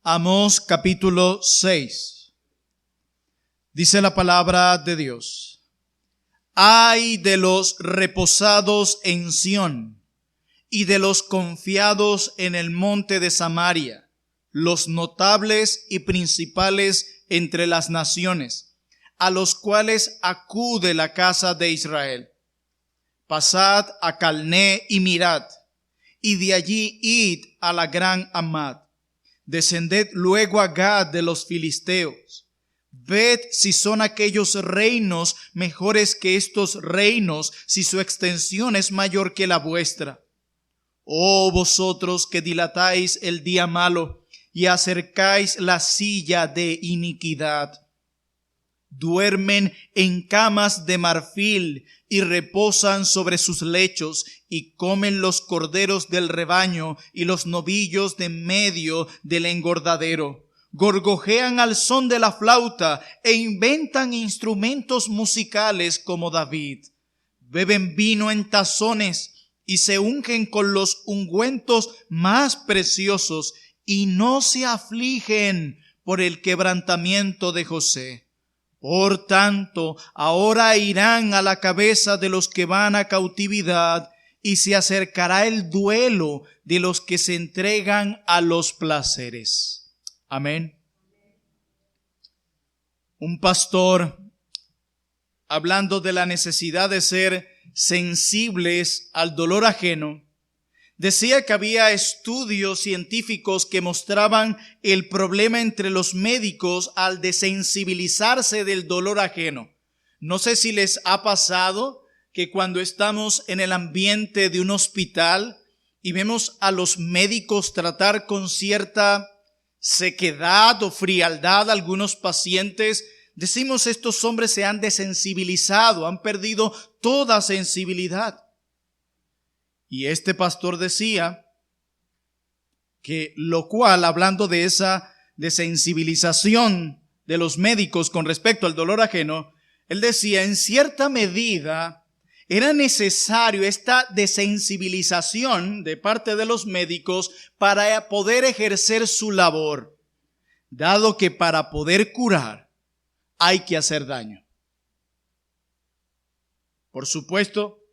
Amós capítulo 6. Dice la palabra de Dios: Ay de los reposados en Sión y de los confiados en el monte de Samaria, los notables y principales entre las naciones, a los cuales acude la casa de Israel. Pasad a Calné y mirad, y de allí id a la gran Amad. Descended luego a Gad de los filisteos. Ved si son aquellos reinos mejores que estos reinos, si su extensión es mayor que la vuestra. Oh vosotros que dilatáis el día malo y acercáis la silla de iniquidad. Duermen en camas de marfil y reposan sobre sus lechos, y comen los corderos del rebaño y los novillos de medio del engordadero. Gorgojean al son de la flauta e inventan instrumentos musicales como David. Beben vino en tazones y se ungen con los ungüentos más preciosos, y no se afligen por el quebrantamiento de José. Por tanto, ahora irán a la cabeza de los que van a cautividad, y se acercará el duelo de los que se entregan a los placeres. Amén. Un pastor, hablando de la necesidad de ser sensibles al dolor ajeno, decía que había estudios científicos que mostraban el problema entre los médicos al desensibilizarse del dolor ajeno. No sé si les ha pasado que cuando estamos en el ambiente de un hospital y vemos a los médicos tratar con cierta sequedad o frialdad a algunos pacientes, decimos: estos hombres se han desensibilizado, han perdido toda sensibilidad. Y este pastor decía que lo cual, hablando de esa desensibilización de los médicos con respecto al dolor ajeno, él decía: en cierta medida era necesario esta desensibilización de parte de los médicos para poder ejercer su labor, dado que para poder curar hay que hacer daño. Por supuesto,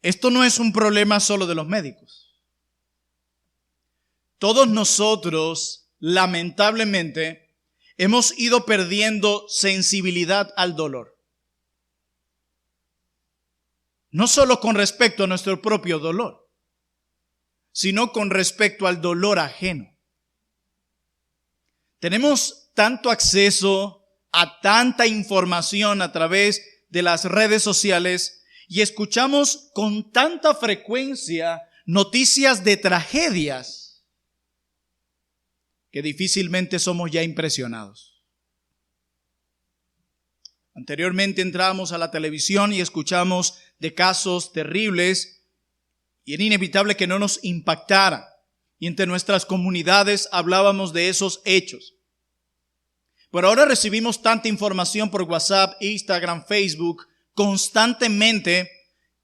esto no es un problema solo de los médicos. Todos nosotros, lamentablemente, hemos ido perdiendo sensibilidad al dolor. No solo con respecto a nuestro propio dolor, sino con respecto al dolor ajeno. Tenemos tanto acceso a tanta información a través de las redes sociales y escuchamos con tanta frecuencia noticias de tragedias que difícilmente somos ya impresionados. Anteriormente entrábamos a la televisión y escuchamos de casos terribles y era inevitable que no nos impactara. Y entre nuestras comunidades hablábamos de esos hechos. Pero ahora recibimos tanta información por WhatsApp, Instagram, Facebook, constantemente,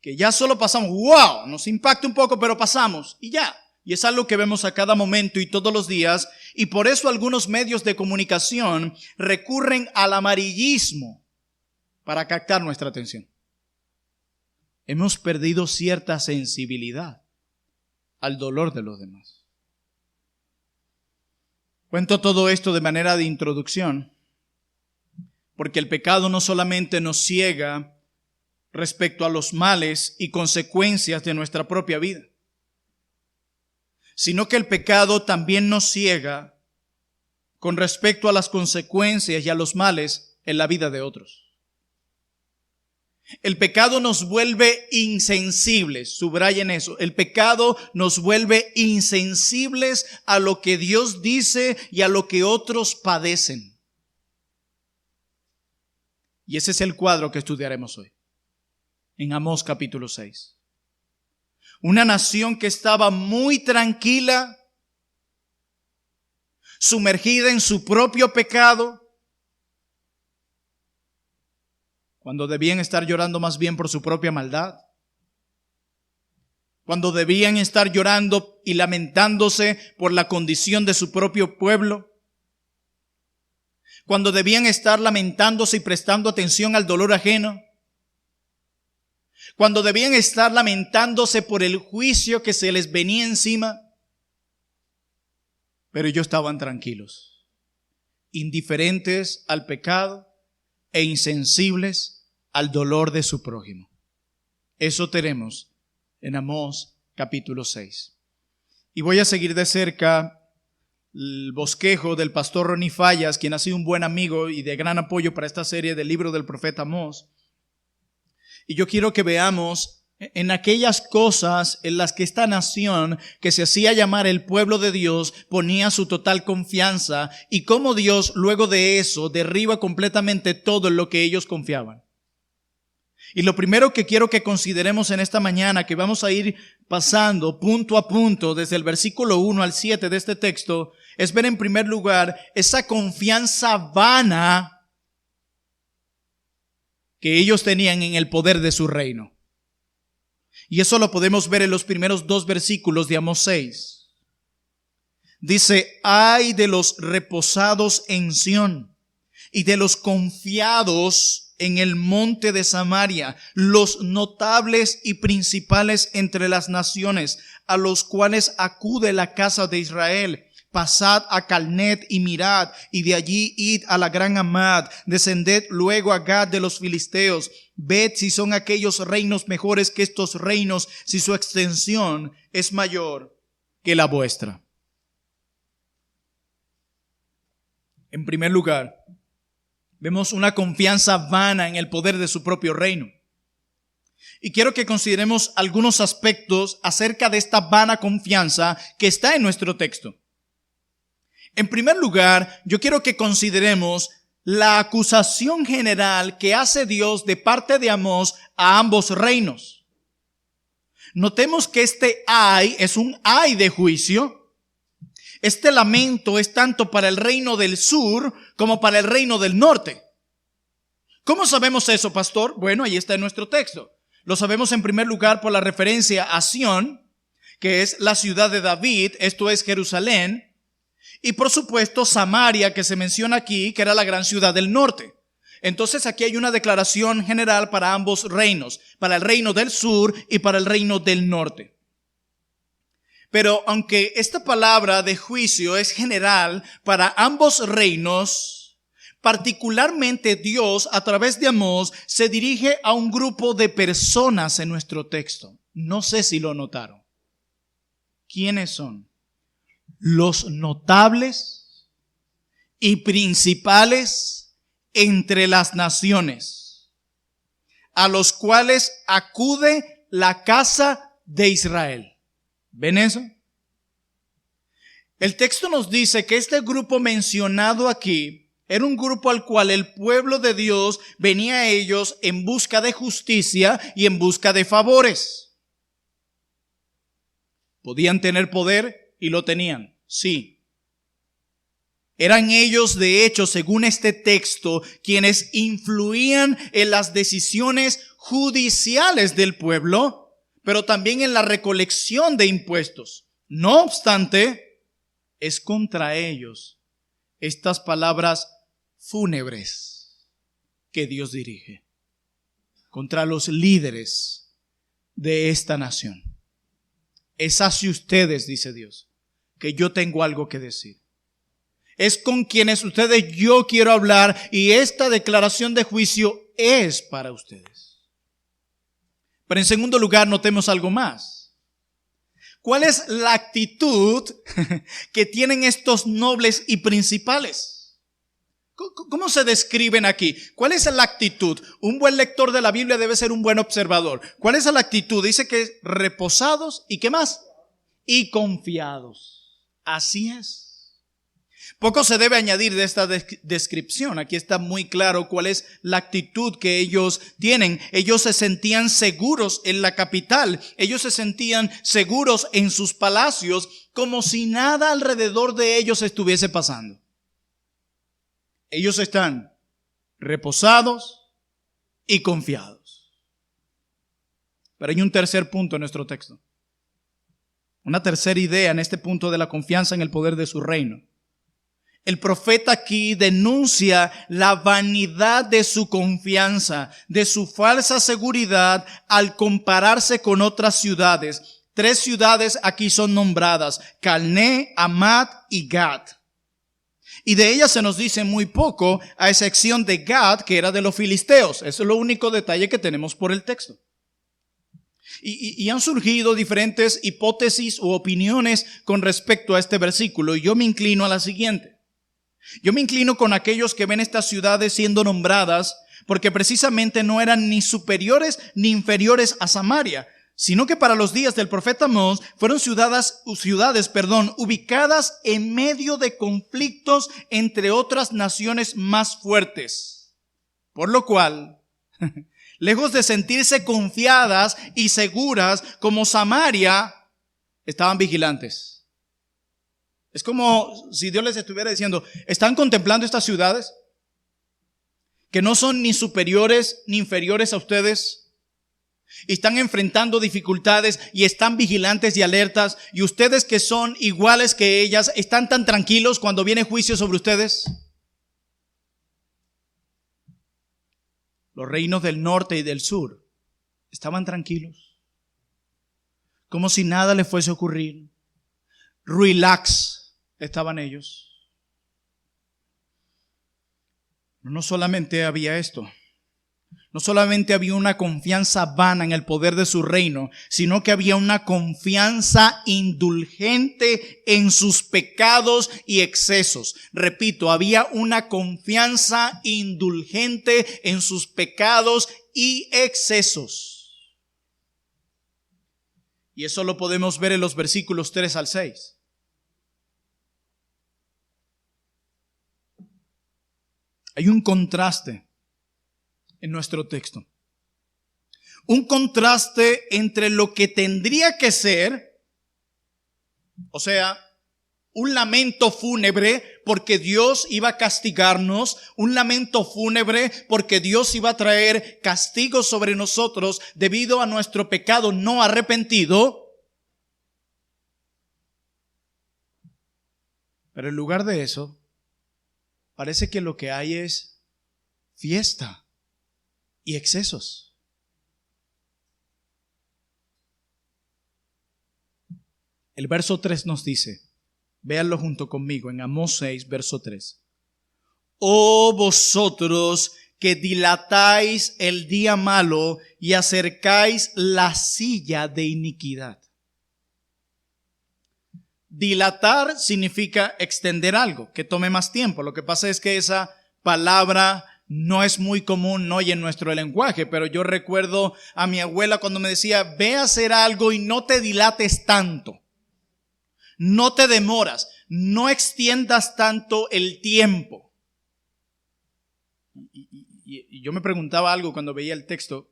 que ya solo pasamos, wow, nos impacta un poco, pero pasamos y ya. Y es algo que vemos a cada momento y todos los días, y por eso algunos medios de comunicación recurren al amarillismo para captar nuestra atención. Hemos perdido cierta sensibilidad al dolor de los demás. Cuento todo esto de manera de introducción, porque el pecado no solamente nos ciega respecto a los males y consecuencias de nuestra propia vida, sino que el pecado también nos ciega con respecto a las consecuencias y a los males en la vida de otros. El pecado nos vuelve insensibles, subrayen eso. El pecado nos vuelve insensibles a lo que Dios dice y a lo que otros padecen. Y ese es el cuadro que estudiaremos hoy, en Amós capítulo 6. Una nación que estaba muy tranquila, sumergida en su propio pecado, cuando debían estar llorando más bien por su propia maldad. cuando debían estar llorando y lamentándose por la condición de su propio pueblo, cuando debían estar lamentándose y prestando atención al dolor ajeno, cuando debían estar lamentándose por el juicio que se les venía encima, pero ellos estaban tranquilos, indiferentes al pecado e insensibles al dolor de su prójimo. Eso tenemos en Amós capítulo 6. Y voy a seguir de cerca el bosquejo del pastor Ronnie Fallas, quien ha sido un buen amigo y de gran apoyo para esta serie del libro del profeta Amós. Y yo quiero que veamos en aquellas cosas en las que esta nación que se hacía llamar el pueblo de Dios ponía su total confianza y cómo Dios luego de eso derriba completamente todo en lo que ellos confiaban. Y lo primero que quiero que consideremos en esta mañana, que vamos a ir pasando punto a punto desde el versículo 1 al 7 de este texto, es ver en primer lugar esa confianza vana que ellos tenían en el poder de su reino. Y eso lo podemos ver en los primeros 2 versículos de Amós 6. Dice: ay de los reposados en Sión y de los confiados en el monte de Samaria, los notables y principales entre las naciones, a los cuales acude la casa de Israel. Pasad a Calnet y mirad, y de allí id a la gran Amad, descended luego a Gad de los filisteos, ved si son aquellos reinos mejores que estos reinos, si su extensión es mayor que la vuestra. En primer lugar, vemos una confianza vana en el poder de su propio reino. Y quiero que consideremos algunos aspectos acerca de esta vana confianza que está en nuestro texto. En primer lugar, yo quiero que consideremos la acusación general que hace Dios de parte de Amós a ambos reinos. Notemos que este ay es un ay de juicio. Este lamento es tanto para el reino del sur como para el reino del norte. ¿Cómo sabemos eso, pastor? Bueno, ahí está en nuestro texto. Lo sabemos en primer lugar por la referencia a Sión, que es la ciudad de David, esto es Jerusalén, y por supuesto Samaria, que se menciona aquí, que era la gran ciudad del norte. Entonces aquí hay una declaración general para ambos reinos, para el reino del sur y para el reino del norte. Pero aunque esta palabra de juicio es general para ambos reinos, particularmente Dios a través de Amós se dirige a un grupo de personas en nuestro texto. No sé si lo notaron. ¿Quiénes son? Los notables y principales entre las naciones, a los cuales acude la casa de Israel. ¿Ven eso? El texto nos dice que este grupo mencionado aquí era un grupo al cual el pueblo de Dios venía a ellos en busca de justicia y en busca de favores. ¿Podían tener poder? Y lo tenían, sí. Eran ellos, de hecho, según este texto, quienes influían en las decisiones judiciales del pueblo, pero también en la recolección de impuestos. No obstante, es contra ellos estas palabras fúnebres que Dios dirige, contra los líderes de esta nación. Es hacia ustedes, dice Dios, que yo tengo algo que decir. Es con quienes ustedes yo quiero hablar y esta declaración de juicio es para ustedes. Pero en segundo lugar, notemos algo más. ¿Cuál es la actitud que tienen estos nobles y principales? ¿Cómo se describen aquí? ¿Cuál es la actitud? Un buen lector de la Biblia debe ser un buen observador. ¿Cuál es la actitud? Dice que reposados y ¿qué más? Y confiados. Así es. Poco se debe añadir de esta descripción. Aquí está muy claro cuál es la actitud que ellos tienen. Ellos se sentían seguros en la capital. Ellos se sentían seguros en sus palacios, como si nada alrededor de ellos estuviese pasando. Ellos están reposados y confiados. Pero hay un tercer punto en nuestro texto. Una tercera idea en este punto de la confianza en el poder de su reino. El profeta aquí denuncia la vanidad de su confianza, de su falsa seguridad al compararse con otras ciudades. 3 ciudades aquí son nombradas: Calné, Hamat y Gat. Y de ellas se nos dice muy poco, a excepción de Gat, que era de los filisteos. Eso es lo único detalle que tenemos por el texto. Y han surgido diferentes hipótesis u opiniones con respecto a este versículo, y yo me inclino a la siguiente. Yo me inclino con aquellos que ven estas ciudades siendo nombradas porque precisamente no eran ni superiores ni inferiores a Samaria, sino que para los días del profeta Amós fueron ciudades, ubicadas en medio de conflictos entre otras naciones más fuertes. Por lo cual, lejos de sentirse confiadas y seguras como Samaria, estaban vigilantes. Es como si Dios les estuviera diciendo: ¿están contemplando estas ciudades? Que no son ni superiores ni inferiores a ustedes. Y están enfrentando dificultades y están vigilantes y alertas. Y ustedes, que son iguales que ellas, ¿están tan tranquilos cuando viene juicio sobre ustedes? Los reinos del norte y del sur estaban tranquilos, como si nada les fuese a ocurrir. Relax estaban ellos. No solamente había esto, no solamente había una confianza vana en el poder de su reino, sino que había una confianza indulgente en sus pecados y excesos. Repito, había una confianza indulgente en sus pecados y excesos. Y eso lo podemos ver en los versículos 3 al 6. Hay un contraste en nuestro texto. Un contraste entre lo que tendría que ser, o sea, un lamento fúnebre porque Dios iba a castigarnos, un lamento fúnebre porque Dios iba a traer castigo sobre nosotros debido a nuestro pecado no arrepentido. Pero en lugar de eso, parece que lo que hay es fiesta y excesos. El verso 3 nos dice, véanlo junto conmigo en Amós 6, verso 3. Oh vosotros que dilatáis el día malo y acercáis la silla de iniquidad. Dilatar significa extender algo, que tome más tiempo. Lo que pasa es que esa palabra no es muy común hoy en nuestro lenguaje, pero yo recuerdo a mi abuela cuando me decía, ve a hacer algo y no te dilates tanto. No te demoras, no extiendas tanto el tiempo. Y yo me preguntaba algo cuando veía el texto,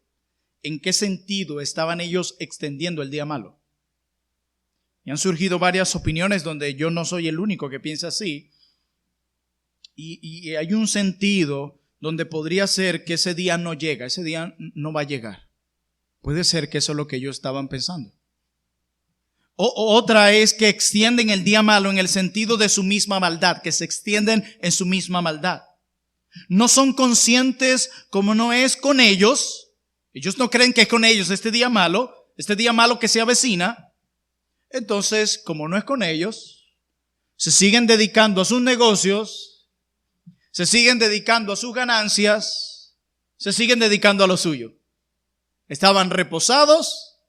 ¿en qué sentido estaban ellos extendiendo el día malo? Y han surgido varias opiniones donde yo no soy el único que piensa así. Y hay un sentido donde podría ser que ese día no llega, ese día no va a llegar. Puede ser que eso es lo que ellos estaban pensando. Otra es que extienden el día malo en el sentido de su misma maldad, que se extienden en su misma maldad. No son conscientes como no es con ellos. Ellos no creen que es con ellos este día malo que se avecina. Entonces, como no es con ellos, se siguen dedicando a sus negocios, se siguen dedicando a sus ganancias, se siguen dedicando a lo suyo. Estaban reposados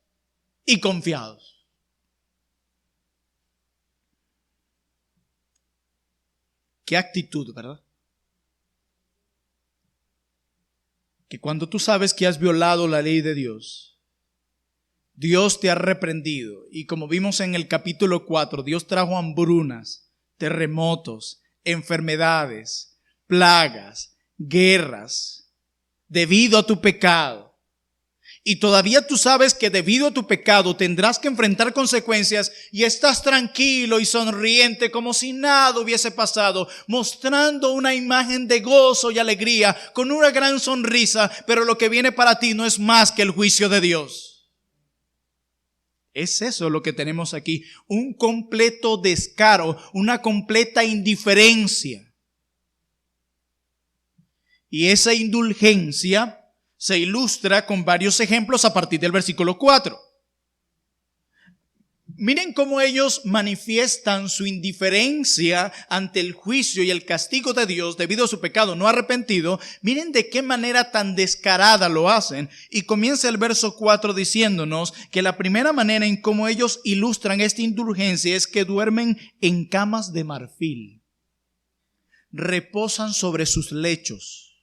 y confiados. Qué actitud, ¿verdad? Que cuando tú sabes que has violado la ley de Dios, Dios te ha reprendido. Y como vimos en el capítulo 4, Dios trajo hambrunas, terremotos, enfermedades, plagas, guerras, debido a tu pecado. Y todavía tú sabes que debido a tu pecado tendrás que enfrentar consecuencias y estás tranquilo y sonriente como si nada hubiese pasado, mostrando una imagen de gozo y alegría con una gran sonrisa, pero lo que viene para ti no es más que el juicio de Dios. Es eso lo que tenemos aquí, un completo descaro, una completa indiferencia. Y esa indulgencia se ilustra con varios ejemplos a partir del versículo 4. Miren cómo ellos manifiestan su indiferencia ante el juicio y el castigo de Dios debido a su pecado no arrepentido. Miren de qué manera tan descarada lo hacen. Y comienza el verso 4 diciéndonos que la primera manera en cómo ellos ilustran esta indulgencia es que duermen en camas de marfil. Reposan sobre sus lechos.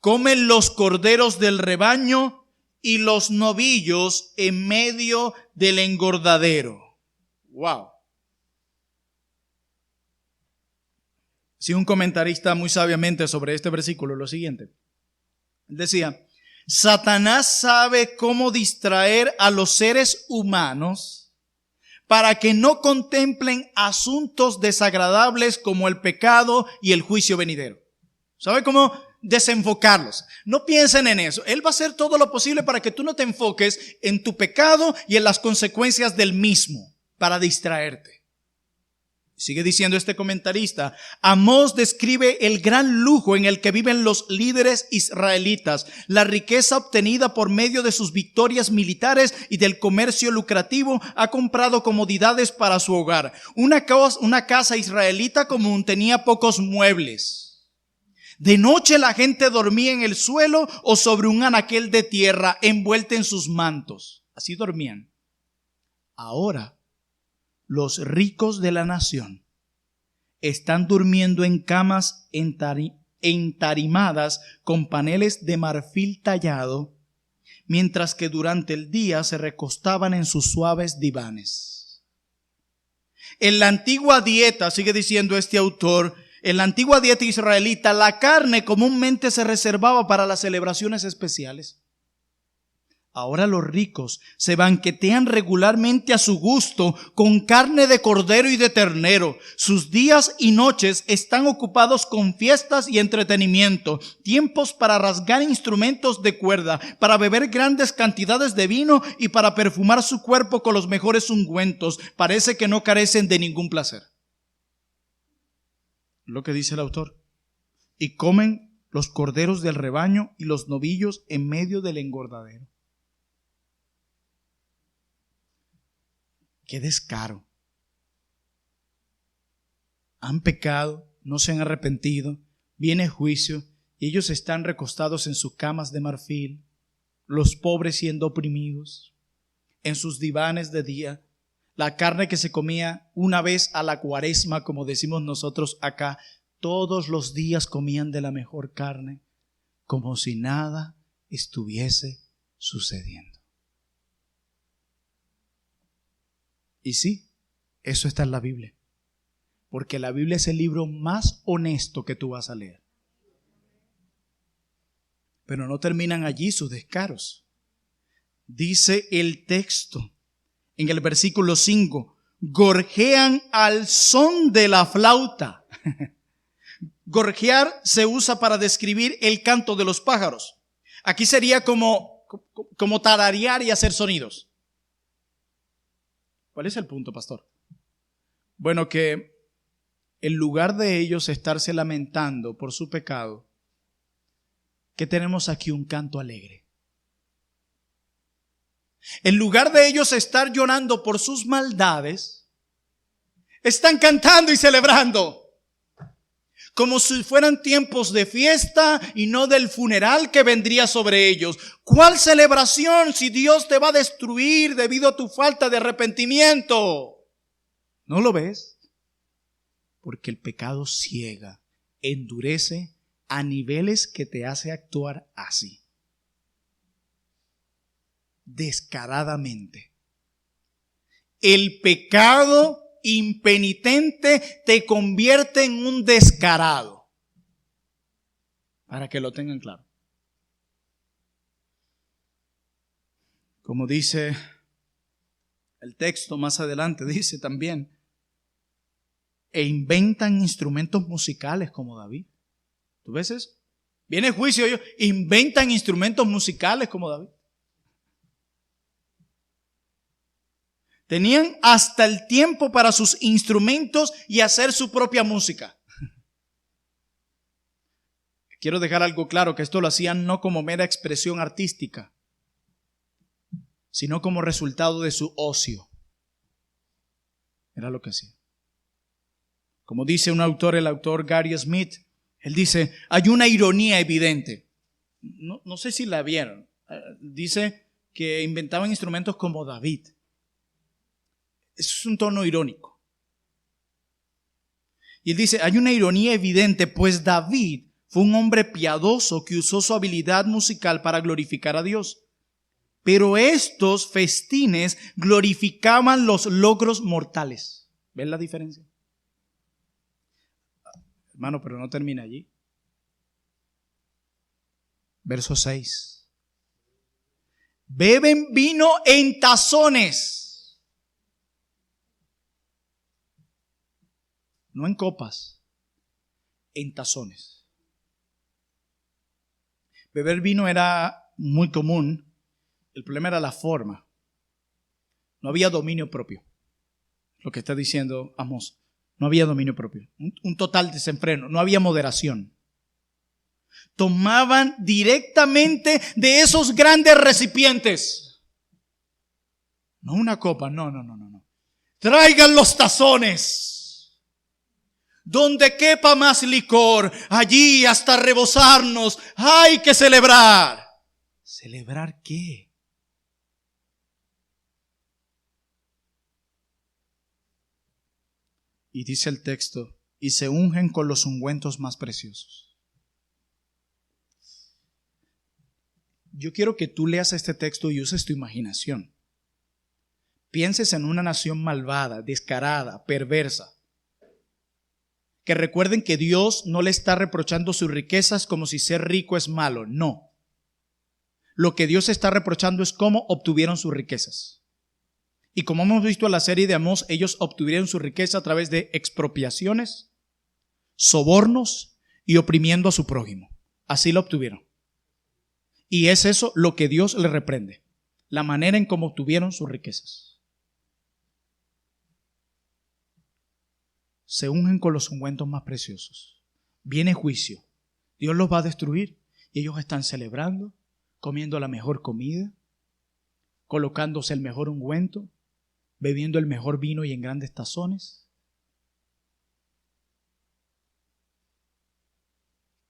Comen los corderos del rebaño y los novillos en medio del engordadero. Wow. Si un comentarista muy sabiamente sobre este versículo, lo siguiente. Decía, Satanás sabe cómo distraer a los seres humanos para que no contemplen asuntos desagradables como el pecado y el juicio venidero. ¿Sabe cómo desenfocarlos? No piensen en eso. Él va a hacer todo lo posible para que tú no te enfoques en tu pecado y en las consecuencias del mismo, para distraerte. Sigue diciendo este comentarista, Amós describe el gran lujo en el que viven los líderes israelitas, la riqueza obtenida por medio de sus victorias militares y del comercio lucrativo. Ha comprado comodidades para su hogar. Una casa israelita común tenía pocos muebles. De noche la gente dormía en el suelo o sobre un anaquel de tierra envuelta en sus mantos. Así dormían. Ahora, los ricos de la nación están durmiendo en camas entarimadas con paneles de marfil tallado, mientras que durante el día se recostaban en sus suaves divanes. En la antigua dieta, sigue diciendo este autor, en la antigua dieta israelita, la carne comúnmente se reservaba para las celebraciones especiales. Ahora los ricos se banquetean regularmente a su gusto con carne de cordero y de ternero. Sus días y noches están ocupados con fiestas y entretenimiento, tiempos para rasgar instrumentos de cuerda, para beber grandes cantidades de vino y para perfumar su cuerpo con los mejores ungüentos. Parece que no carecen de ningún placer. Lo que dice el autor. Y comen los corderos del rebaño y los novillos en medio del engordadero. ¡Qué descaro! Han pecado, no se han arrepentido, viene juicio y ellos están recostados en sus camas de marfil, los pobres siendo oprimidos, en sus divanes de día. La carne que se comía una vez a la cuaresma, como decimos nosotros acá, todos los días comían de la mejor carne, como si nada estuviese sucediendo. Y sí, eso está en la Biblia, porque la Biblia es el libro más honesto que tú vas a leer. Pero no terminan allí sus descaros. Dice el texto en el versículo 5, gorjean al son de la flauta. Gorjear se usa para describir el canto de los pájaros. Aquí sería como tararear y hacer sonidos. ¿Cuál es el punto, pastor? Bueno, que en lugar de ellos estarse lamentando por su pecado, que tenemos aquí un canto alegre. En lugar de ellos estar llorando por sus maldades, están cantando y celebrando, como si fueran tiempos de fiesta y no del funeral que vendría sobre ellos. ¿Cuál celebración si Dios te va a destruir debido a tu falta de arrepentimiento? ¿No lo ves? Porque el pecado ciega, endurece a niveles que te hace actuar así, descaradamente. El pecado impenitente te convierte en un descarado, para que lo tengan claro. Como dice el texto más adelante, dice también, e inventan instrumentos musicales como David. ¿Tú ves eso? Viene el juicio, ellos inventan instrumentos musicales como David. Tenían hasta el tiempo para sus instrumentos y hacer su propia música. Quiero dejar algo claro, que esto lo hacían no como mera expresión artística, sino como resultado de su ocio. Era lo que hacían. Como dice un autor, el autor Gary Smith, él dice, hay una ironía evidente. No sé si la vieron. Dice que inventaban instrumentos como David. Eso es un tono irónico. Y él dice, hay una ironía evidente, pues David fue un hombre piadoso que usó su habilidad musical para glorificar a Dios. Pero estos festines glorificaban los logros mortales. ¿Ven la diferencia? Hermano, pero no termina allí. Verso 6. Beben vino en tazones, no en copas, en tazones. Beber vino era muy común. El problema era la forma. No había dominio propio. Lo que está diciendo Amós. No había dominio propio. Un total desenfreno. No había moderación. Tomaban directamente de esos grandes recipientes. No una copa. No. Traigan los tazones. Donde quepa más licor, allí hasta rebosarnos, hay que celebrar. ¿Celebrar qué? Y dice el texto, y se ungen con los ungüentos más preciosos. Yo quiero que tú leas este texto y uses tu imaginación. Pienses en una nación malvada, descarada, perversa. Que recuerden que Dios no le está reprochando sus riquezas como si ser rico es malo. No. Lo que Dios está reprochando es cómo obtuvieron sus riquezas. Y como hemos visto en la serie de Amós, ellos obtuvieron su riqueza a través de expropiaciones, sobornos y oprimiendo a su prójimo. Así lo obtuvieron. Y es eso lo que Dios le reprende. La manera en cómo obtuvieron sus riquezas. Se ungen con los ungüentos más preciosos. Viene juicio. Dios los va a destruir. Y ellos están celebrando, comiendo la mejor comida, colocándose el mejor ungüento, bebiendo el mejor vino y en grandes tazones.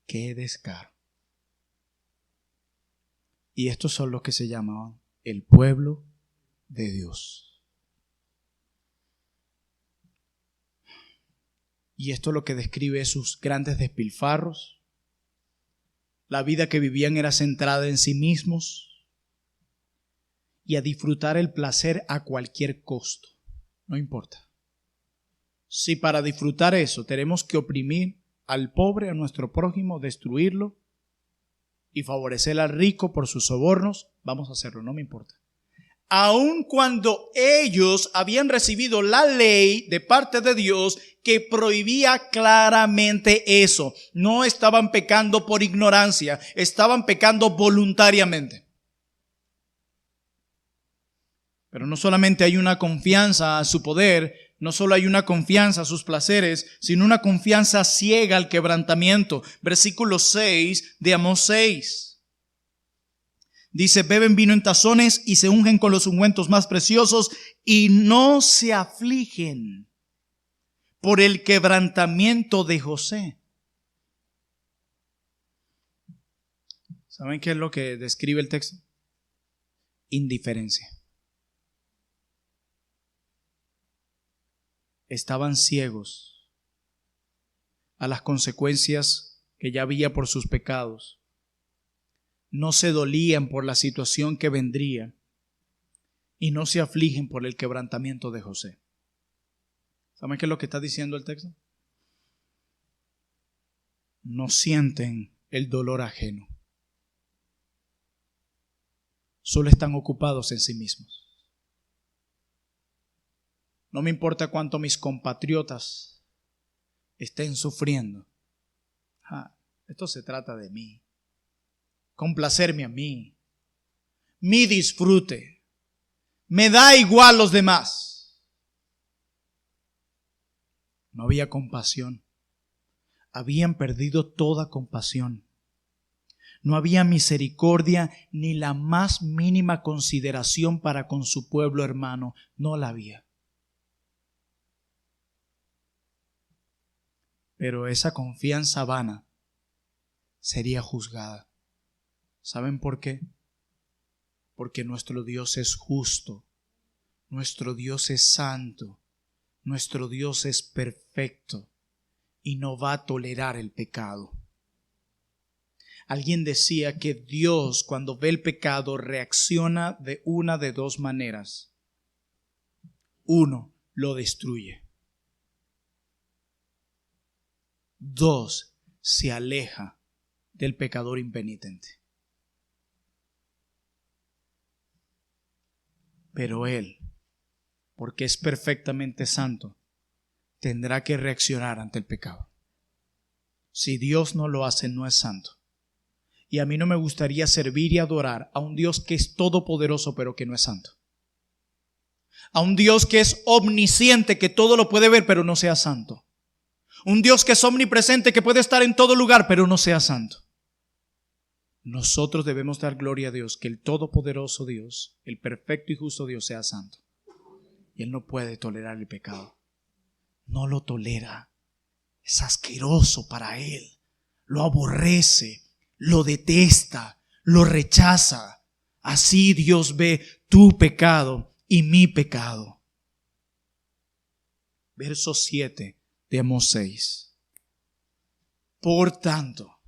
¡Qué descaro! Y estos son los que se llamaban el pueblo de Dios. Y esto es lo que describe sus grandes despilfarros. La vida que vivían era centrada en sí mismos y a disfrutar el placer a cualquier costo. No importa. Si para disfrutar eso tenemos que oprimir al pobre, a nuestro prójimo, destruirlo y favorecer al rico por sus sobornos, vamos a hacerlo, no me importa. Aun cuando ellos habían recibido la ley de parte de Dios que prohibía claramente eso. No estaban pecando por ignorancia, estaban pecando voluntariamente. Pero no solamente hay una confianza a su poder, no solo hay una confianza a sus placeres, sino una confianza ciega al quebrantamiento. Versículo 6 de Amós 6. Dice, beben vino en tazones y se ungen con los ungüentos más preciosos y no se afligen por el quebrantamiento de José. ¿Saben qué es lo que describe el texto? Indiferencia. Estaban ciegos a las consecuencias que ya había por sus pecados. No se dolían por la situación que vendría y no se afligen por el quebrantamiento de José. ¿Saben qué es lo que está diciendo el texto? No sienten el dolor ajeno. Solo están ocupados en sí mismos. No me importa cuánto mis compatriotas estén sufriendo. Esto se trata de mí. Complacerme a mí, mi disfrute, me da igual los demás. No había compasión. Habían perdido toda compasión. No había misericordia ni la más mínima consideración para con su pueblo hermano. No la había. Pero esa confianza vana sería juzgada. ¿Saben por qué? Porque nuestro Dios es justo, nuestro Dios es santo, nuestro Dios es perfecto y no va a tolerar el pecado. Alguien decía que Dios, cuando ve el pecado, reacciona de una de dos maneras. Uno, lo destruye. Dos, se aleja del pecador impenitente. Pero Él, porque es perfectamente santo, tendrá que reaccionar ante el pecado. Si Dios no lo hace, no es santo. Y a mí no me gustaría servir y adorar a un Dios que es todopoderoso, pero que no es santo. A un Dios que es omnisciente, que todo lo puede ver, pero no sea santo. Un Dios que es omnipresente, que puede estar en todo lugar, pero no sea santo. Nosotros debemos dar gloria a Dios, que el todopoderoso Dios, el perfecto y justo Dios, sea santo. Y Él no puede tolerar el pecado. No lo tolera. Es asqueroso para Él. Lo aborrece, lo detesta, lo rechaza. Así Dios ve tu pecado y mi pecado. Verso 7 de Amós 6. Por tanto,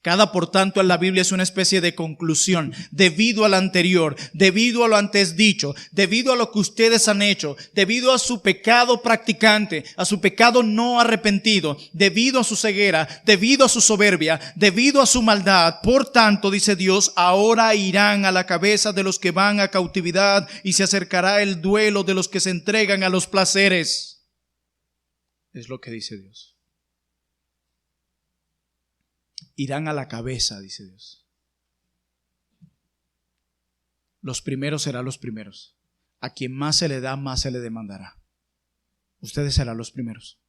cada por tanto en la Biblia es una especie de conclusión. Debido al anterior, debido a lo antes dicho, debido a lo que ustedes han hecho, debido a su pecado practicante, a su pecado no arrepentido, debido a su ceguera, debido a su soberbia, debido a su maldad, por tanto, dice Dios, ahora irán a la cabeza de los que van a cautividad y se acercará el duelo de los que se entregan a los placeres. Es lo que dice Dios. Irán a la cabeza, dice Dios. Los primeros serán los primeros. A quien más se le da, más se le demandará. Ustedes serán los primeros.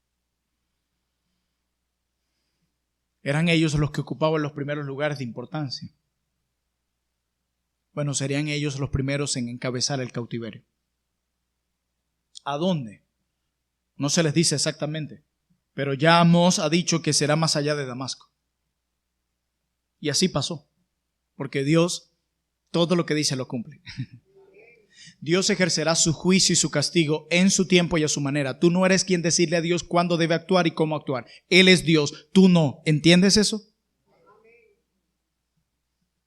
Eran ellos los que ocupaban los primeros lugares de importancia. Bueno, serían ellos los primeros en encabezar el cautiverio. ¿A dónde? No se les dice exactamente, pero ya Amós ha dicho que será más allá de Damasco. Y así pasó, porque Dios todo lo que dice lo cumple. Dios ejercerá su juicio y su castigo en su tiempo y a su manera. Tú no eres quien decirle a Dios cuándo debe actuar y cómo actuar. Él es Dios, tú no. ¿Entiendes eso?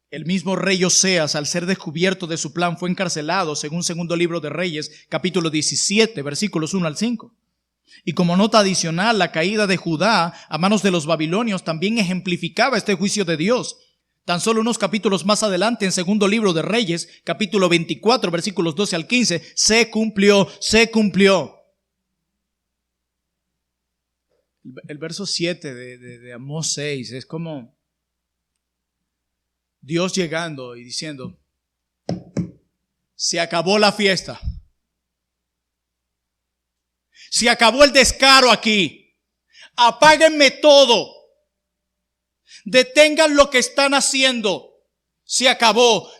El mismo rey Oseas, al ser descubierto de su plan, fue encarcelado, según segundo libro de Reyes, capítulo 17, versículos 1 al 5. Y como nota adicional, la caída de Judá a manos de los babilonios también ejemplificaba este juicio de Dios. Tan solo unos capítulos más adelante, en segundo libro de Reyes, capítulo 24, versículos 12 al 15, se cumplió. El verso 7 de Amós 6 es como Dios llegando y diciendo: se acabó la fiesta. Se acabó el descaro aquí. Apáguenme todo. Detengan lo que están haciendo. Se acabó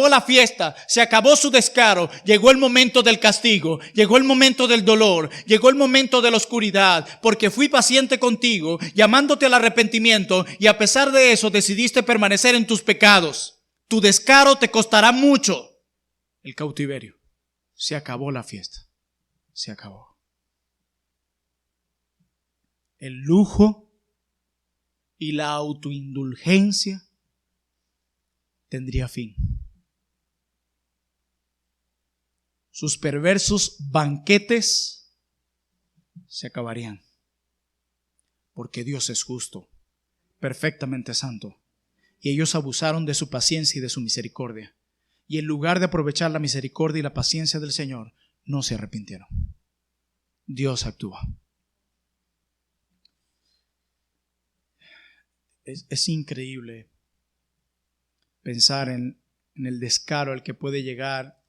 la fiesta, se acabó su descaro. Llegó el momento del castigo, llegó el momento del dolor, llegó el momento de la oscuridad, porque fui paciente contigo, llamándote al arrepentimiento, y a pesar de eso decidiste permanecer en tus pecados. Tu descaro te costará mucho. El cautiverio. Se acabó la fiesta. Se acabó. El lujo y la autoindulgencia tendría fin. Sus perversos banquetes se acabarían, porque Dios es justo, perfectamente santo, y ellos abusaron de su paciencia y de su misericordia, y en lugar de aprovechar la misericordia y la paciencia del Señor, no se arrepintieron. Dios actúa. Es increíble pensar en el descaro al que puede llegar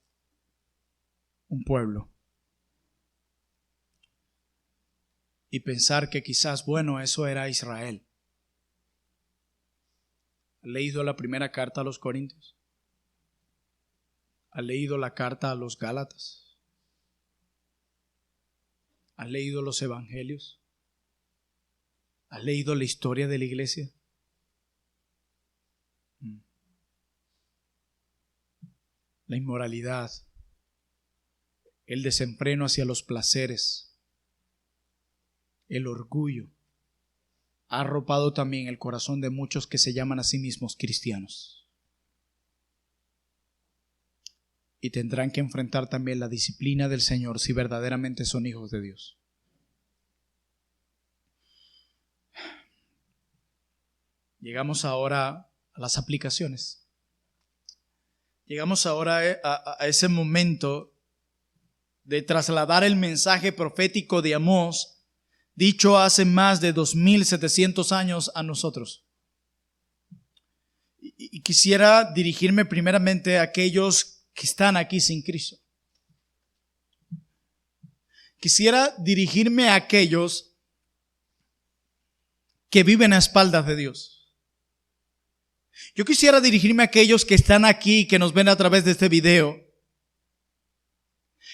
un pueblo. y pensar que quizás, bueno, eso era Israel. ¿Has leído la primera carta a los Corintios? ¿Has leído la carta a los Gálatas? ¿Has leído los evangelios? ¿Has leído la historia de la iglesia? La inmoralidad, el desenfreno hacia los placeres, el orgullo, ha arropado también el corazón de muchos que se llaman a sí mismos cristianos. Y tendrán que enfrentar también la disciplina del Señor si verdaderamente son hijos de Dios. Llegamos ahora a las aplicaciones. Llegamos ahora a ese momento de trasladar el mensaje profético de Amós, dicho hace más de 2700 años a nosotros. Y quisiera dirigirme primeramente a aquellos que están aquí sin Cristo. Quisiera dirigirme a aquellos que viven a espaldas de Dios. Yo quisiera dirigirme a aquellos que están aquí, que nos ven a través de este video,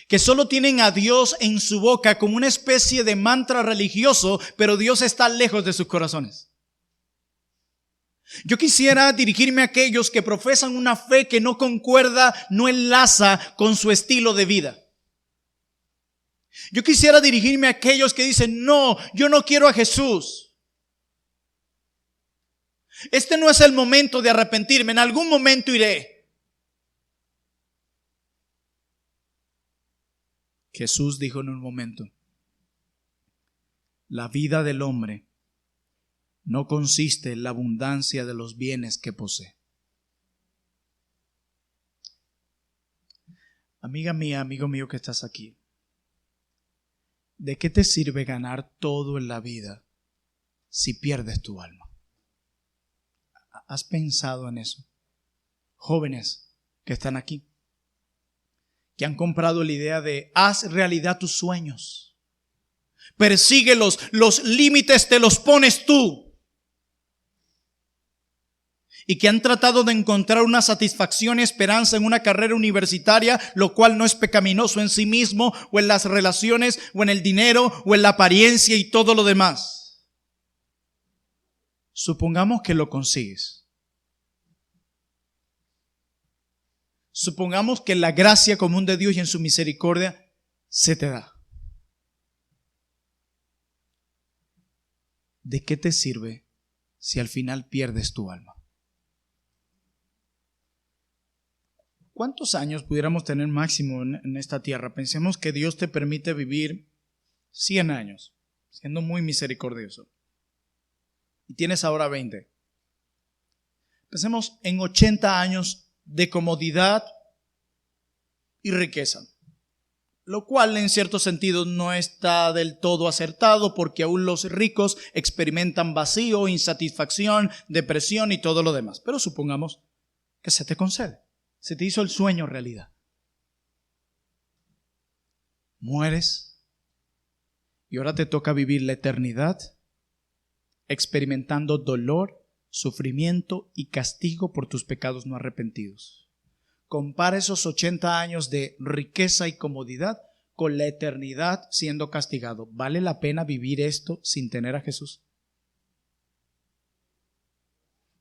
que solo tienen a Dios en su boca como una especie de mantra religioso, pero Dios está lejos de sus corazones. Yo quisiera dirigirme a aquellos que profesan una fe que no concuerda, no enlaza con su estilo de vida. Yo quisiera dirigirme a aquellos que dicen, no, yo no quiero a Jesús. Este no es el momento de arrepentirme, en algún momento iré. Jesús dijo en un momento, la vida del hombre no consiste en la abundancia de los bienes que posee. Amiga mía, amigo mío que estás aquí, ¿de qué te sirve ganar todo en la vida si pierdes tu alma? ¿Has pensado en eso? Jóvenes que están aquí, que han comprado la idea de haz realidad tus sueños, persíguelos, los límites te los pones tú, y que han tratado de encontrar una satisfacción y esperanza en una carrera universitaria, lo cual no es pecaminoso en sí mismo, o en las relaciones, o en el dinero, o en la apariencia y todo lo demás. Supongamos que lo consigues. Supongamos que la gracia común de Dios y en su misericordia se te da. ¿De qué te sirve si al final pierdes tu alma? ¿Cuántos años pudiéramos tener máximo en esta tierra? Pensemos que Dios te permite vivir 100 años, siendo muy misericordioso. Y tienes ahora 20. Pensemos en 80 años de comodidad y riqueza, lo cual en cierto sentido no está del todo acertado, porque aún los ricos experimentan vacío, insatisfacción, depresión y todo lo demás. Pero supongamos que se te concede, se te hizo el sueño realidad. Mueres y ahora te toca vivir la eternidad experimentando dolor, sufrimiento y castigo por tus pecados no arrepentidos. Compara esos 80 años de riqueza y comodidad con la eternidad siendo castigado. ¿Vale la pena vivir esto sin tener a Jesús?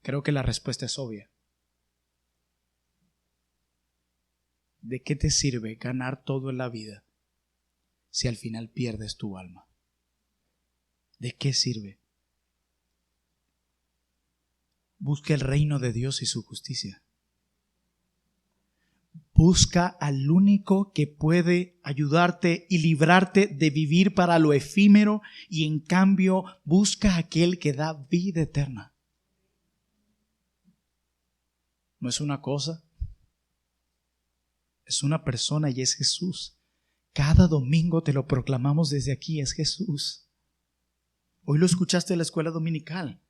Creo que la respuesta es obvia. ¿De qué te sirve ganar todo en la vida si al final pierdes tu alma? ¿De qué sirve? Busca el reino de Dios y su justicia. Busca al único que puede ayudarte y librarte de vivir para lo efímero, y en cambio busca a aquel que da vida eterna. No es una cosa, es una persona y es Jesús. Cada domingo te lo proclamamos desde aquí, es Jesús. Hoy lo escuchaste en la escuela dominical.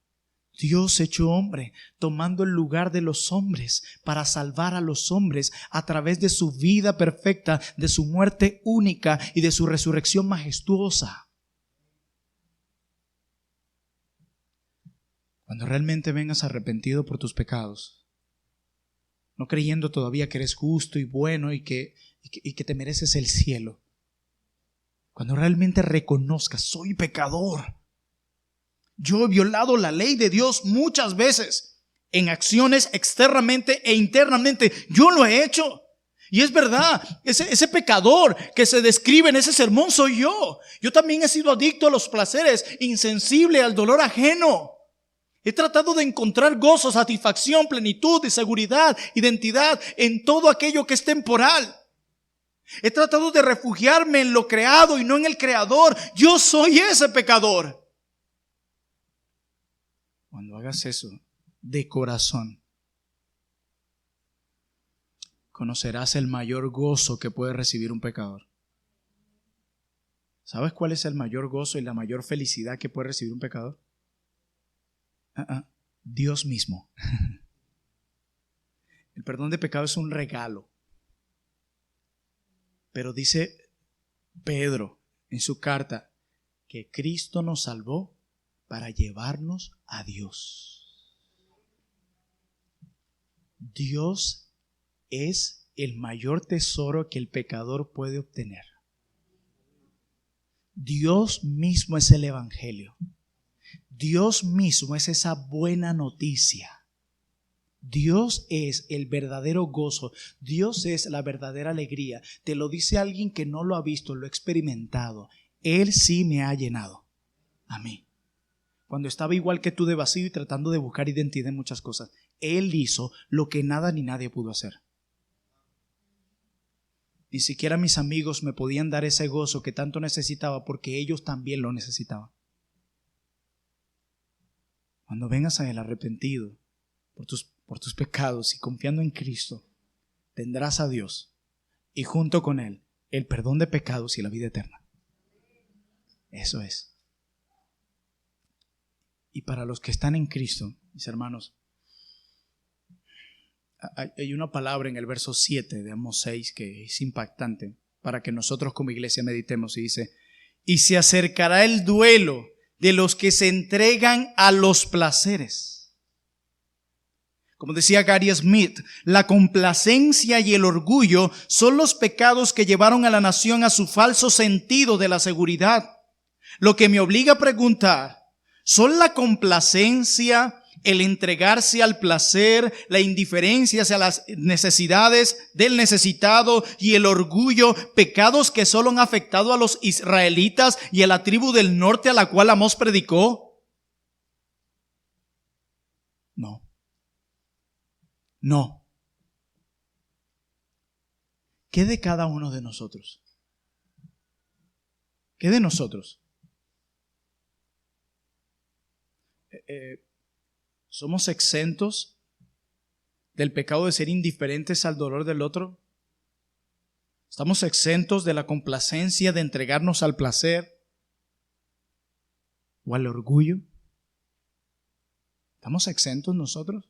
Dios hecho hombre, tomando el lugar de los hombres para salvar a los hombres a través de su vida perfecta, de su muerte única y de su resurrección majestuosa. Cuando realmente vengas arrepentido por tus pecados, no creyendo todavía que eres justo y bueno y que te mereces el cielo. Cuando realmente reconozcas, soy pecador. Yo he violado la ley de Dios muchas veces, en acciones externamente e internamente. Yo lo he hecho. Y es verdad, ese pecador que se describe en ese sermón soy yo. Yo también he sido adicto a los placeres, insensible al dolor ajeno. He tratado de encontrar gozo, satisfacción, plenitud y seguridad, identidad en todo aquello que es temporal. He tratado de refugiarme en lo creado y no en el creador. Yo soy ese pecador. Cuando hagas eso de corazón, conocerás el mayor gozo que puede recibir un pecador. ¿Sabes cuál es el mayor gozo y la mayor felicidad que puede recibir un pecador? Dios mismo. El perdón de pecado es un regalo. Pero dice Pedro en su carta que Cristo nos salvó para llevarnos a Dios. Dios es el mayor tesoro que el pecador puede obtener. Dios mismo es el evangelio. Dios mismo es esa buena noticia. Dios es el verdadero gozo. Dios es la verdadera alegría. Te lo dice alguien que no lo ha visto, lo ha experimentado. Él sí me ha llenado a mí. Cuando estaba igual que tú de vacío y tratando de buscar identidad en muchas cosas, Él hizo lo que nada ni nadie pudo hacer. Ni siquiera mis amigos me podían dar ese gozo que tanto necesitaba porque ellos también lo necesitaban. Cuando vengas a Él arrepentido por tus pecados y confiando en Cristo, tendrás a Dios y junto con Él el perdón de pecados y la vida eterna. Eso es. Y para los que están en Cristo, mis hermanos, hay una palabra en el verso 7 de Amós 6 que es impactante para que nosotros como iglesia meditemos y dice: y se acercará el duelo de los que se entregan a los placeres. Como decía Gary Smith, la complacencia y el orgullo son los pecados que llevaron a la nación a su falso sentido de la seguridad. Lo que me obliga a preguntar, ¿son la complacencia, el entregarse al placer, la indiferencia hacia las necesidades del necesitado y el orgullo pecados que solo han afectado a los israelitas y a la tribu del norte a la cual Amós predicó? No. ¿Qué de cada uno de nosotros? ¿Qué de nosotros? ¿Somos exentos del pecado de ser indiferentes al dolor del otro? ¿Estamos exentos de la complacencia de entregarnos al placer o al orgullo? ¿Estamos exentos nosotros?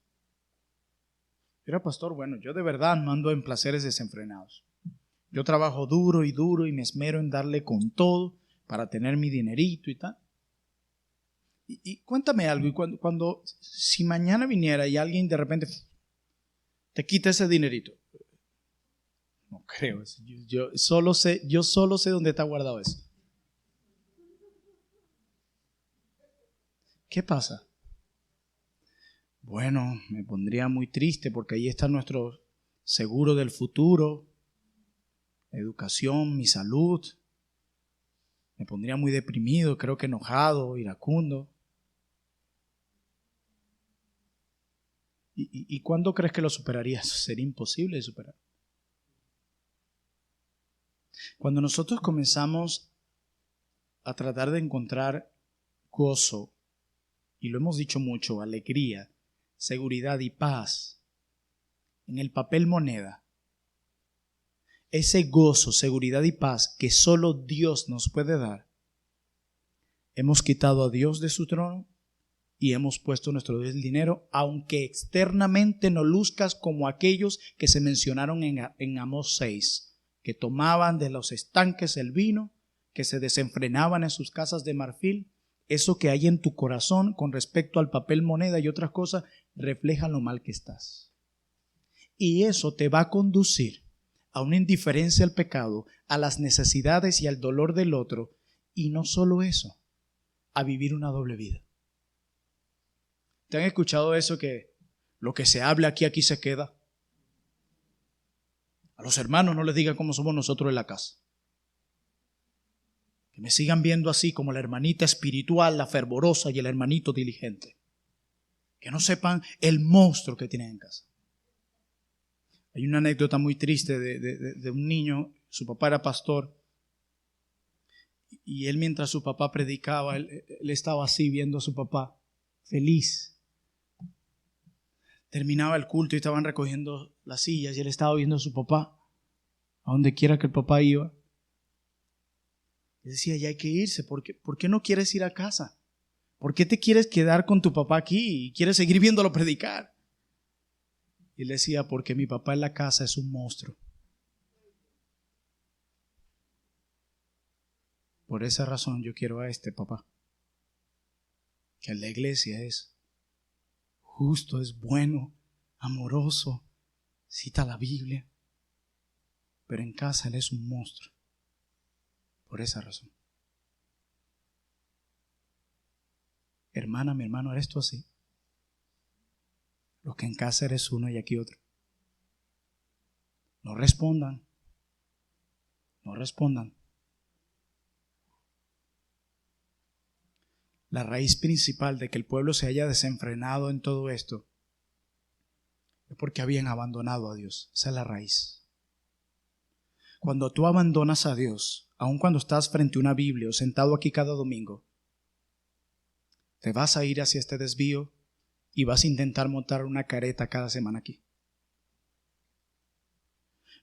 Era pastor, bueno, yo de verdad no ando en placeres desenfrenados. Yo trabajo duro y me esmero en darle con todo para tener mi dinerito y tal. Y cuéntame algo, y si mañana viniera y alguien de repente te quita ese dinerito. No creo, yo solo sé dónde está guardado eso. ¿Qué pasa? Bueno, me pondría muy triste porque ahí está nuestro seguro del futuro, educación, mi salud. Me pondría muy deprimido, creo que enojado, iracundo. ¿Y cuándo crees que lo superarías? Sería imposible de superar. Cuando nosotros comenzamos a tratar de encontrar gozo, y lo hemos dicho mucho, alegría, seguridad y paz en el papel moneda, ese gozo, seguridad y paz que solo Dios nos puede dar, hemos quitado a Dios de su trono y hemos puesto nuestro dinero, aunque externamente no luzcas como aquellos que se mencionaron en Amós 6, que tomaban de los estanques el vino, que se desenfrenaban en sus casas de marfil. eso que hay en tu corazón con respecto al papel moneda y otras cosas, refleja lo mal que estás. Y eso te va a conducir a una indiferencia al pecado, a las necesidades y al dolor del otro, y no solo eso, a vivir una doble vida. ¿Te han escuchado eso que lo que se habla aquí se queda? A los hermanos no les digan cómo somos nosotros en la casa. Que me sigan viendo así como la hermanita espiritual, la fervorosa y el hermanito diligente. Que no sepan el monstruo que tienen en casa. Hay una anécdota muy triste de un niño, su papá era pastor, y él mientras su papá predicaba, él estaba así viendo a su papá, feliz. Terminaba el culto y estaban recogiendo las sillas y él estaba viendo a su papá, a donde quiera que el papá iba. Y decía, ya hay que irse, ¿por qué no quieres ir a casa? ¿Por qué te quieres quedar con tu papá aquí y quieres seguir viéndolo predicar? Y él decía, porque mi papá en la casa es un monstruo. Por esa razón yo quiero a este papá, que en la iglesia es justo, es bueno, amoroso, cita la Biblia, pero en casa él es un monstruo. Por esa razón. Hermana, mi hermano, ¿eres tú así? Lo que en casa eres uno y aquí otro. No respondan. No respondan. La raíz principal de que el pueblo se haya desenfrenado en todo esto es porque habían abandonado a Dios. Esa es la raíz. Cuando tú abandonas a Dios, aun cuando estás frente a una Biblia o sentado aquí cada domingo, te vas a ir hacia este desvío y vas a intentar montar una careta cada semana aquí.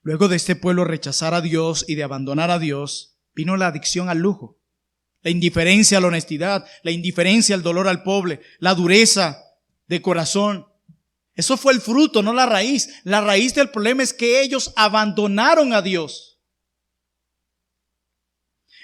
Luego de este pueblo rechazar a Dios y de abandonar a Dios, vino la adicción al lujo, la indiferencia a la honestidad, la indiferencia al dolor al pobre, la dureza de corazón. Eso fue el fruto, no la raíz. La raíz del problema es que ellos abandonaron a Dios.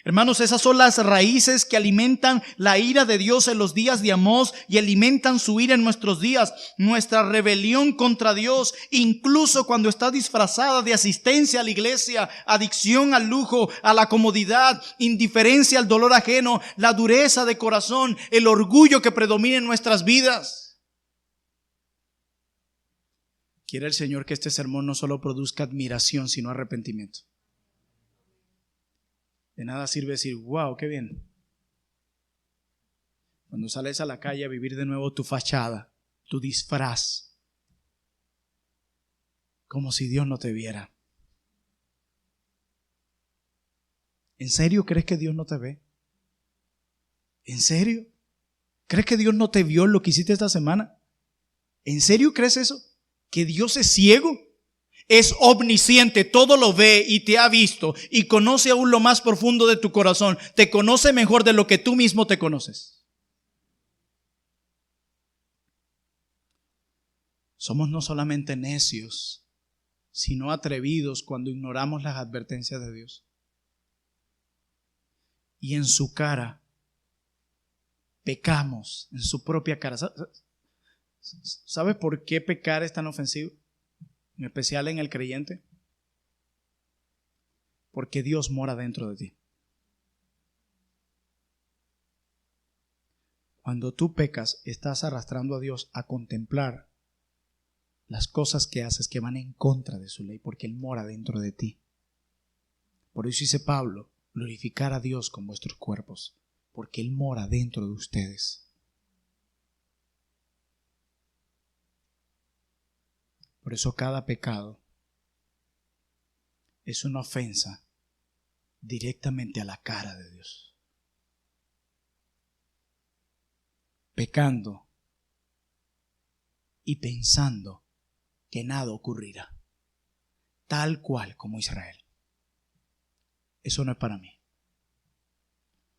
Hermanos, esas son las raíces que alimentan la ira de Dios en los días de Amós y alimentan su ira en nuestros días. Nuestra rebelión contra Dios, incluso cuando está disfrazada de asistencia a la iglesia, adicción al lujo, a la comodidad, indiferencia al dolor ajeno, la dureza de corazón, el orgullo que predomina en nuestras vidas. Quiere el Señor que este sermón no solo produzca admiración, sino arrepentimiento. De nada sirve decir, wow, qué bien. Cuando sales a la calle a vivir de nuevo tu fachada, tu disfraz, como si Dios no te viera. ¿En serio crees que Dios no te ve? ¿En serio? ¿Crees que Dios no te vio en lo que hiciste esta semana? ¿En serio crees eso? ¿Que Dios es ciego? Es omnisciente, todo lo ve y te ha visto y conoce aún lo más profundo de tu corazón. Te conoce mejor de lo que tú mismo te conoces. Somos no solamente necios, sino atrevidos cuando ignoramos las advertencias de Dios. Y en su cara pecamos, en su propia cara. ¿Sabes por qué pecar es tan ofensivo? En especial en el creyente, porque Dios mora dentro de ti. Cuando tú pecas, estás arrastrando a Dios a contemplar las cosas que haces que van en contra de su ley, porque Él mora dentro de ti. Por eso dice Pablo, glorificar a Dios con vuestros cuerpos, porque Él mora dentro de ustedes. Por eso cada pecado es una ofensa directamente a la cara de Dios. Pecando y pensando que nada ocurrirá, tal cual como Israel. Eso no es para mí.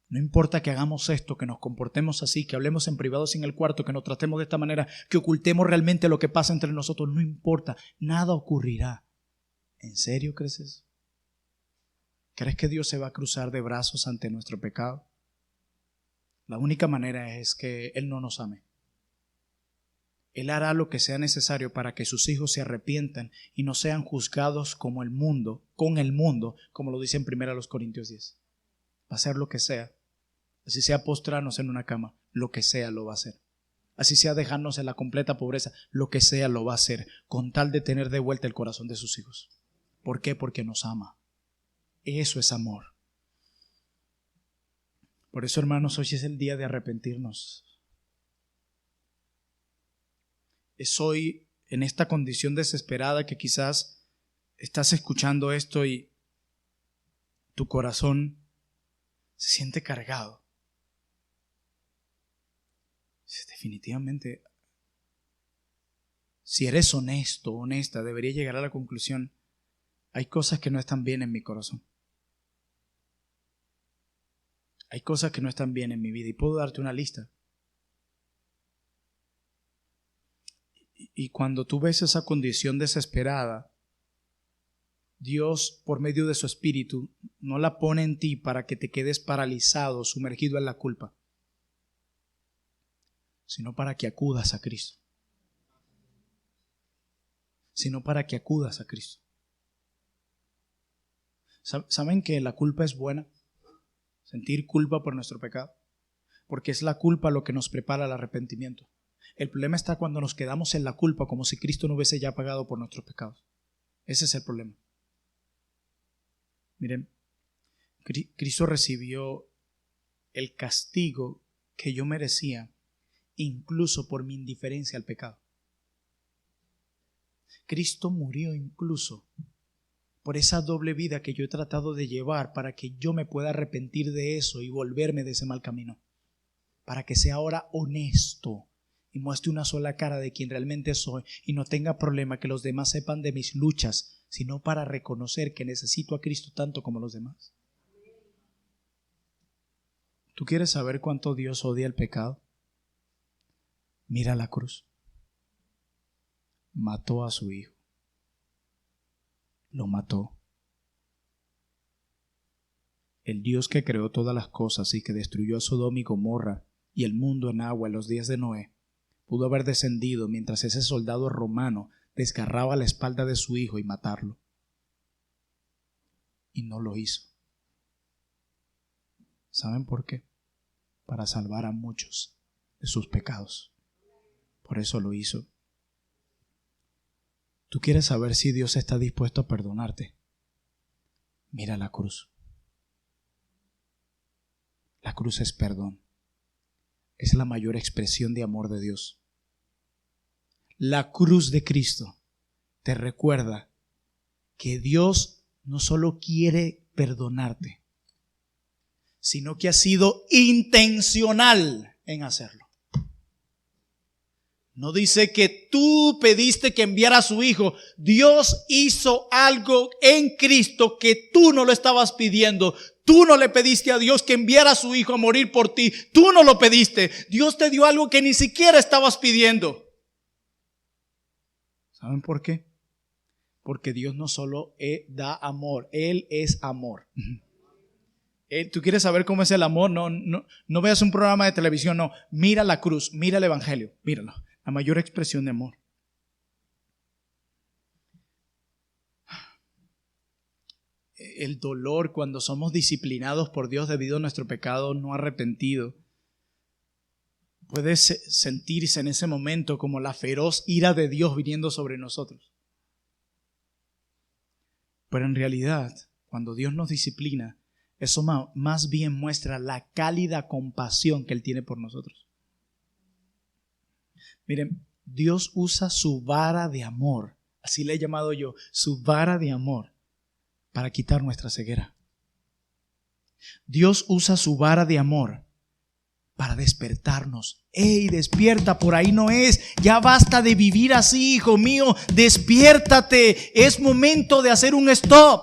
No importa que hagamos esto, que nos comportemos así, que hablemos en privado sin el cuarto, que nos tratemos de esta manera, que ocultemos realmente lo que pasa entre nosotros. No importa, nada ocurrirá. ¿En serio crees eso? ¿Crees que Dios se va a cruzar de brazos ante nuestro pecado? La única manera es que Él no nos ame. Él hará lo que sea necesario para que sus hijos se arrepientan y no sean juzgados como el mundo, con el mundo, como lo dice en 1 Corintios 10. Va a hacer lo que sea. Así sea postrarnos en una cama, lo que sea lo va a hacer. Así sea dejarnos en la completa pobreza, lo que sea lo va a hacer, con tal de tener de vuelta el corazón de sus hijos. ¿Por qué? Porque nos ama. Eso es amor. Por eso, hermanos, hoy es el día de arrepentirnos. Es hoy, en esta condición desesperada, que quizás estás escuchando esto y tu corazón se siente cargado. Definitivamente, si eres honesto o honesta, debería llegar a la conclusión: hay cosas que no están bien en mi corazón. Hay cosas que no están bien en mi vida y puedo darte una lista. Y cuando tú ves esa condición desesperada, Dios, por medio de su Espíritu, no la pone en ti para que te quedes paralizado, sumergido en la culpa, sino para que acudas a Cristo. Sino para que acudas a Cristo. ¿Saben que la culpa es buena? Sentir culpa por nuestro pecado, porque es la culpa lo que nos prepara al arrepentimiento. El problema está cuando nos quedamos en la culpa como si Cristo no hubiese ya pagado por nuestros pecados. Ese es el problema. Miren, Cristo recibió el castigo que yo merecía, incluso por mi indiferencia al pecado. Cristo murió incluso por esa doble vida que yo he tratado de llevar, para que yo me pueda arrepentir de eso y volverme de ese mal camino, para que sea ahora honesto y muestre una sola cara de quien realmente soy y no tenga problema que los demás sepan de mis luchas, sino para reconocer que necesito a Cristo tanto como los demás. ¿Tú quieres saber cuánto Dios odia el pecado? Mira la cruz. Mató a su hijo. Lo mató. El Dios que creó todas las cosas y que destruyó a Sodoma y Gomorra y el mundo en agua en los días de Noé, pudo haber descendido mientras ese soldado romano desgarraba la espalda de su hijo y matarlo. Y no lo hizo. ¿Saben por qué? Para salvar a muchos de sus pecados. Por eso lo hizo. ¿Tú quieres saber si Dios está dispuesto a perdonarte? Mira la cruz. La cruz es perdón. Es la mayor expresión de amor de Dios. La cruz de Cristo te recuerda que Dios no solo quiere perdonarte, sino que ha sido intencional en hacerlo. No dice que tú pediste que enviara a su hijo. Dios hizo algo en Cristo que tú no lo estabas pidiendo. Tú no le pediste a Dios que enviara a su hijo a morir por ti. Tú no lo pediste. Dios te dio algo que ni siquiera estabas pidiendo. ¿Saben por qué? Porque Dios no solo da amor, Él es amor. ¿Tú quieres saber cómo es el amor? No veas un programa de televisión, no. Mira la cruz, mira el evangelio, míralo. La mayor expresión de amor. El dolor cuando somos disciplinados por Dios debido a nuestro pecado no arrepentido. Puede sentirse en ese momento como la feroz ira de Dios viniendo sobre nosotros. Pero en realidad, cuando Dios nos disciplina, eso más bien muestra la cálida compasión que Él tiene por nosotros. Miren, Dios usa su vara de amor, así le he llamado yo, su vara de amor, para quitar nuestra ceguera. Dios usa su vara de amor para despertarnos. ¡Ey, despierta! Por ahí no es. Ya basta de vivir así, hijo mío. Despiértate. Es momento de hacer un stop.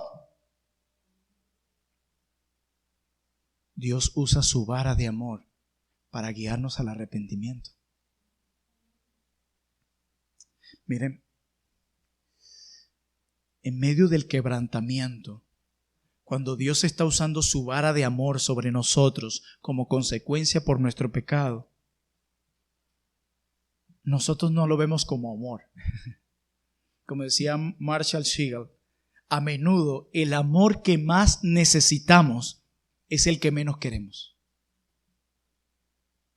Dios usa su vara de amor para guiarnos al arrepentimiento. Miren, en medio del quebrantamiento, Cuando Dios está usando su vara de amor sobre nosotros como consecuencia por nuestro pecado, nosotros no lo vemos como amor. Como decía Marshall Siegel, a menudo el amor que más necesitamos es el que menos queremos.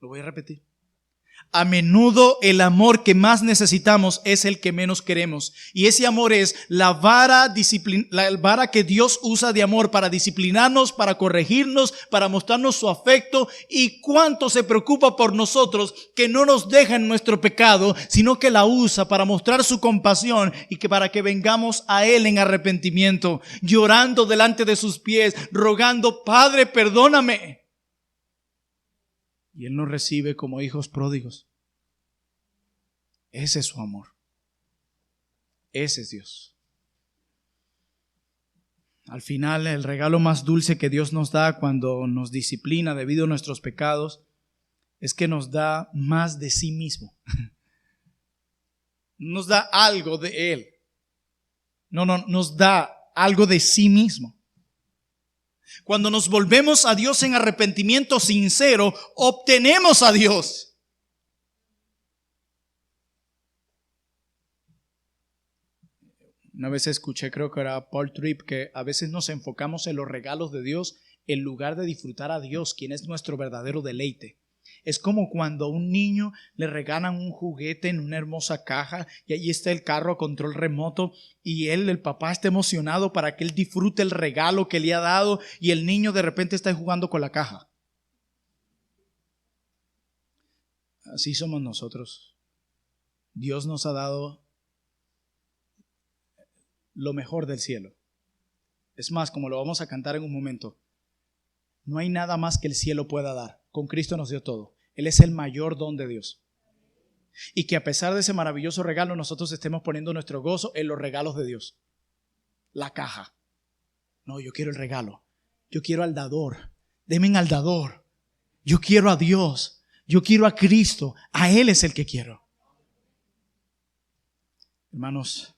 Lo voy a repetir. A menudo el amor que más necesitamos es el que menos queremos. Y ese amor es la vara que Dios usa de amor para disciplinarnos, para corregirnos, para mostrarnos su afecto, y cuánto se preocupa por nosotros, que no nos deja en nuestro pecado, sino que la usa para mostrar su compasión y que para que vengamos a Él en arrepentimiento, llorando delante de sus pies, rogando: Padre, perdóname. Y Él nos recibe como hijos pródigos. Ese es su amor. Ese es Dios. Al final, el regalo más dulce que Dios nos da cuando nos disciplina debido a nuestros pecados es que nos da más de sí mismo. Nos da algo de Él. Nos da algo de sí mismo. Cuando nos volvemos a Dios en arrepentimiento sincero, obtenemos a Dios. Una vez escuché, creo que era Paul Tripp, que a veces nos enfocamos en los regalos de Dios en lugar de disfrutar a Dios, quien es nuestro verdadero deleite. Es como cuando a un niño le regalan un juguete en una hermosa caja y ahí está el carro a control remoto y el papá está emocionado para que él disfrute el regalo que le ha dado, y el niño de repente está jugando con la caja. Así somos nosotros. Dios nos ha dado lo mejor del cielo. Es más, como lo vamos a cantar en un momento, no hay nada más que el cielo pueda dar. Con Cristo nos dio todo. Él es el mayor don de Dios. Y que a pesar de ese maravilloso regalo, nosotros estemos poniendo nuestro gozo en los regalos de Dios. La caja. No, yo quiero el regalo. Yo quiero al dador. Denme al dador. Yo quiero a Dios. Yo quiero a Cristo. A Él es el que quiero. Hermanos,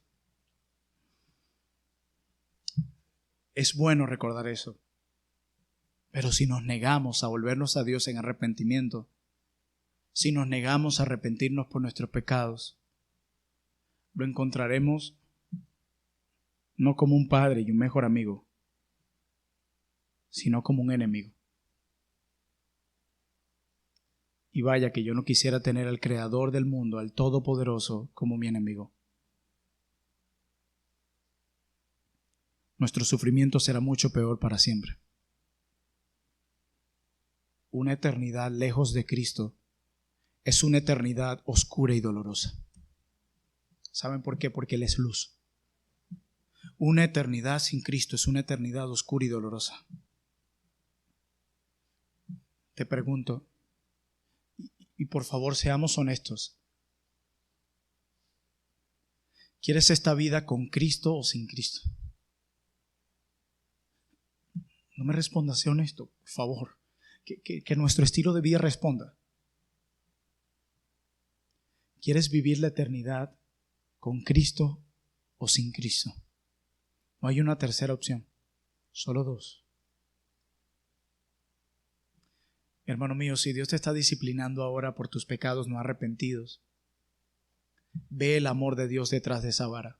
es bueno recordar eso. Pero si nos negamos a volvernos a Dios en arrepentimiento, si nos negamos a arrepentirnos por nuestros pecados, lo encontraremos no como un padre y un mejor amigo, sino como un enemigo. Y vaya que yo no quisiera tener al Creador del mundo, al Todopoderoso, como mi enemigo. Nuestro sufrimiento será mucho peor para siempre. Una eternidad lejos de Cristo es una eternidad oscura y dolorosa. ¿Saben por qué? Porque Él es luz. Una eternidad sin Cristo es una eternidad oscura y dolorosa. Te pregunto, y por favor seamos honestos, ¿quieres esta vida con Cristo o sin Cristo? No me respondas, sé honesto, por favor. Que nuestro estilo de vida responda. ¿Quieres vivir la eternidad con Cristo o sin Cristo? No hay una tercera opción, solo dos. Hermano mío, si Dios te está disciplinando ahora por tus pecados no arrepentidos, ve el amor de Dios detrás de esa vara.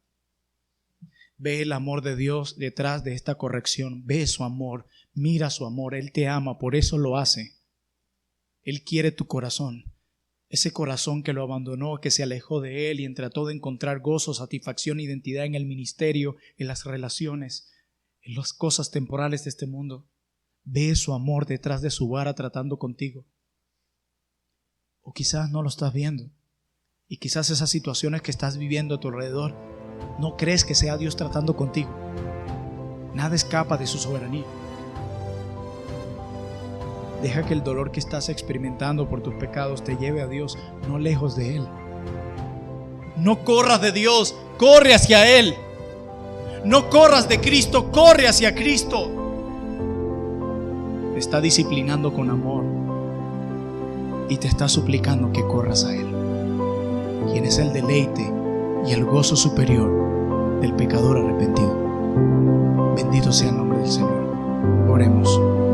Ve el amor de Dios detrás de esta corrección. Ve su amor, mira su amor. Él te ama, por eso lo hace. Él quiere tu corazón. Ese corazón que lo abandonó, que se alejó de Él y trató de encontrar gozo, satisfacción, identidad en el ministerio, en las relaciones, en las cosas temporales de este mundo. Ve su amor detrás de su vara tratando contigo. O quizás no lo estás viendo. Y quizás esas situaciones que estás viviendo a tu alrededor, no crees que sea Dios tratando contigo. Nada escapa de su soberanía. Deja que el dolor que estás experimentando por tus pecados te lleve a Dios, no lejos de Él. No corras de Dios, corre hacia Él. No corras de Cristo, corre hacia Cristo. Te está disciplinando con amor y te está suplicando que corras a Él, quien es el deleite y el gozo superior del pecador arrepentido. Bendito sea el nombre del Señor. Oremos.